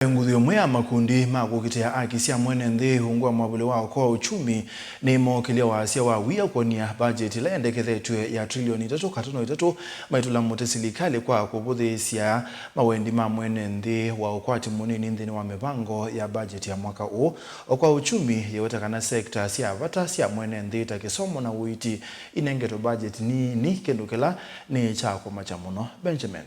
Nguthu Imwe ya Makundi ma Kukitia akisya Mwenenthi Uungu wa Mwavuli wa Okoa Uchumi Nimokilya Wasya wa Kukon'ya budget la Yendekethetw'e ya trilioni 3.3 Maitula Muti Silikali kwa Kuvuthiisya Mawendi ma Mwenenthi wa Ukwati Munini Nthini wa Mivango ya budget ya mwaka huu. Okoa Uchumi Yiweta kana Sekta sya Vata sya Mwenenthi ta Kisomo na Uiiti inengetwa budget Nini kendukela ni chako machamuno Benjamin.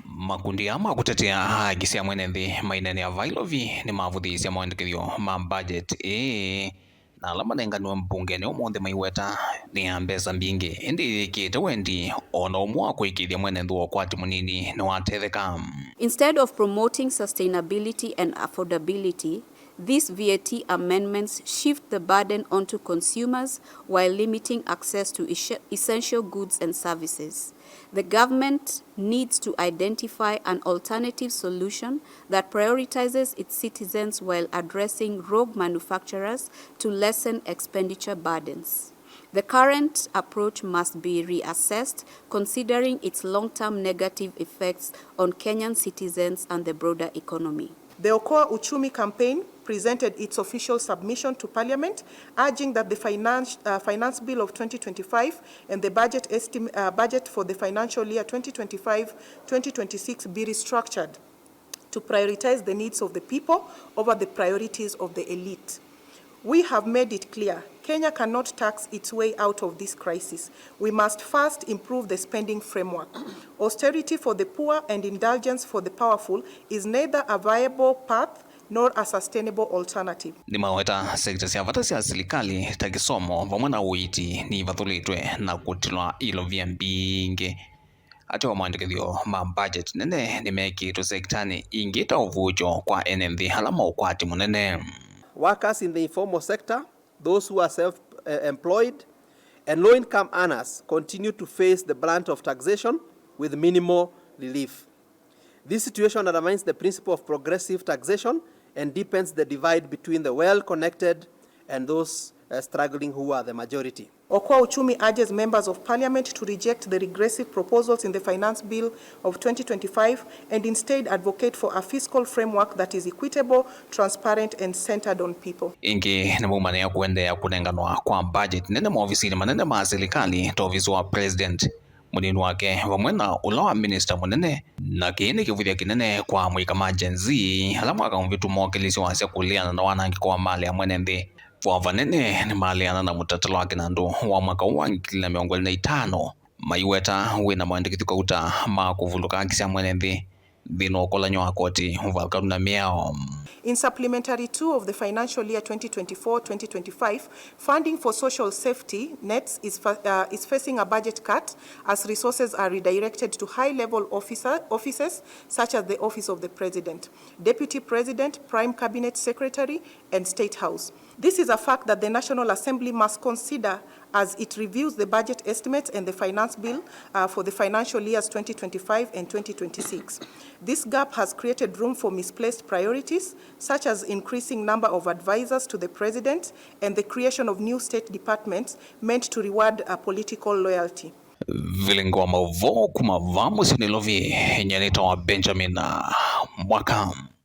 Makundi ama kutetea akisya Mwenenthi mainene ya vailovi ni mavuthiisya maendekethyo ma budget na alama nenganwa mbungeni umonthe Yiweta ni ambesa mbingi indi kite wendi ona umwa kuikithya Mwenenthi wa Ukwati Munini ni watetheka. Instead of promoting sustainability and affordability, these VAT amendments shift the burden onto consumers while limiting access to essential goods and services. The government needs to identify an alternative solution that prioritizes its citizens while addressing rogue manufacturers to lessen expenditure burdens. The current approach must be reassessed, considering its long-term negative effects on Kenyan citizens and the broader economy. The Okoa Uchumi campaign presented its official submission to Parliament, urging that the Finance Bill of 2025 and the budget for the financial year 2025-2026 be restructured to prioritize the needs of the people over the priorities of the elite. We have made it clear, Kenya cannot tax its way out of this crisis. We must first improve the spending framework. Austerity for the poor and indulgence for the powerful is neither a viable path nor a sustainable alternative. Nimaweta sekta sya Vata sya Silikali ta Kisomo vamwe na Uiiti ni vathulitwe na Kutulwa ilo vya mbingi. Atiwa maendekethyo ma budget nene nimekitwe sektani ingita uvujo kwa enenthi halama Ukwati munene. Workers in the informal sector, those who are self-employed, and low-income earners continue to face the brunt of taxation with minimal relief. This situation undermines the principle of progressive taxation and deepens the divide between the well-connected and those struggling who are the majority. Okoa Uchumi urges members of Parliament to reject the regressive proposals in the Finance Bill of 2025 and instead advocate for a fiscal framework that is equitable, transparent and centered on people. Ingi ni mumane ya kuendea kunenganwa kwa budget nene maofisini manene ma serikali ta ofisi wa president munini wake vamwe na ula wa minister munene na kiini Kuvathia kinene kwa mwika majenzi halama akamvitu mwakilisi Wasya kuliana na wanangi kwa mali ya Mwenenthi Vava nene ni maliana na mutatalo wake na ndu wa mwaka wa 2025 Yiweta wina maendekethyo kauta ma kuvuluka akisya Mwenenthi dhino okolanywa akoti uvalkanu na miao. In Supplementary 2 of the financial year 2024-2025, funding for social safety nets is facing a budget cut as resources are redirected to high-level offices such as the Office of the President, Deputy President, Prime Cabinet Secretary, and State House. This is a fact that the National Assembly must consider as it reviews the budget estimates and the finance bill for the financial years 2025 and 2026. This gap has created room for misplaced priorities, such as increasing number of advisors to the president and the creation of new state departments meant to reward political loyalty. Vilingwa mavo kumavamu sinilovi nyenita wa Benjamin Mwaka.